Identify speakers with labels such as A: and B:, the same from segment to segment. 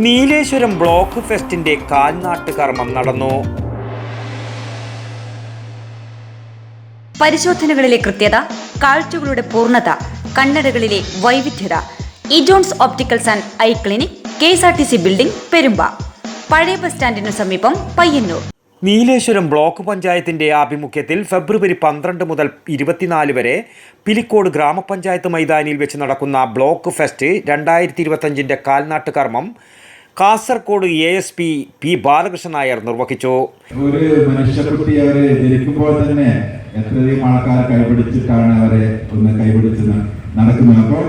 A: Nileshwaram block ഫെസ്റ്റിന്റെ കാൽനാട്ട് കർമ്മം നടന്നു.
B: പരിശോധനകളിലെ കൃത്യത, കാഴ്ചകളുടെ പൂർണ്ണത, കണ്ണടകളിലെ വൈവിധ്യത. Ejones opticals and eye clinic, KSRTC building, Perumba, പഴയ ബസ് സ്റ്റാൻഡിനു സമീപം, പയ്യന്നൂർ.
A: നീലേശ്വരം ബ്ലോക്ക് പഞ്ചായത്തിന്റെ ആഭിമുഖ്യത്തിൽ ഫെബ്രുവരി 12 മുതൽ 24 വരെ പിലിക്കോട് ഗ്രാമപഞ്ചായത്ത് മൈതാനിയിൽ വെച്ച് നടക്കുന്ന ബ്ലോക്ക് ഫെസ്റ്റ് 2025ന്റെ കാൽനാട്ട് കർമ്മം കാസർഗോഡ് ASP P ബാലകൃഷ്ണൻ നായർ നിർവഹിച്ചു.
C: ഒരു മനുഷ്യക്കുട്ടി അവരെ ജനിക്കുമ്പോൾ തന്നെ എത്രയും ആൾക്കാർ കൈപിടിച്ചിട്ടാണ് അവരെ ഒന്ന് കൈപിടിച്ച് നടക്കുന്നത്. അപ്പോൾ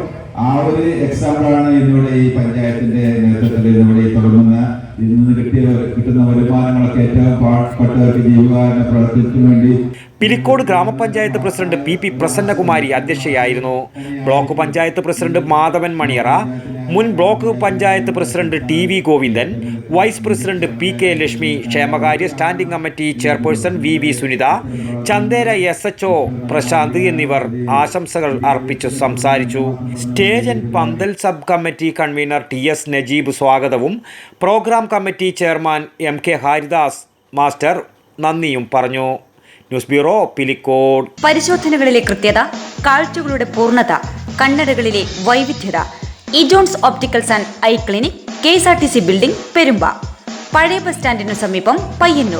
C: ആ ഒരു എക്സാമ്പിളാണ് ഇന്നിവിടെ ഈ പഞ്ചായത്തിന്റെ നേതൃത്വത്തിൽ നമ്മുടെ ഈ തുടങ്ങുന്ന ഇന്ന് കിട്ടുന്ന വരുമാനങ്ങളൊക്കെ ഏറ്റവും പാവപ്പെട്ടവർക്ക് ജീവകാരുണ്യ പ്രവർത്തനത്തിനു വേണ്ടി.
A: പിലിക്കോട് ഗ്രാമപഞ്ചായത്ത് പ്രസിഡന്റ് PP പ്രസന്നകുമാരി അധ്യക്ഷയായിരുന്നു. ബ്ലോക്ക് പഞ്ചായത്ത് പ്രസിഡന്റ് മാധവൻ മണിയറ, മുൻ block panchayat president TV Govindan, vice president PK Lakshmi, ക്ഷേമകാര്യ standing committee chairperson VV Sunitha, Chandera SHO Prasanth എന്നിവർ ആശംസകൾ അർപ്പിച്ചു സംസാരിച്ചു. Stage and pandal sub committee convener TS Najeeb സ്വാഗതവും programme committee chairman MK Haridas master നന്ദിയും പറഞ്ഞു. News bureau, Pilicode.
B: പരിശോധനകളിലെ കൃത്യത, കാഴ്ചകളുടെ പൂർണ്ണത, കണ്ണടകളിലെ വൈവിധ്യത. Ejones opticals and eye clinic, KSRTC building, Perumba, പഴയ ബസ് സ്റ്റാൻഡിനു സമീപം, പയ്യന്നൂർ.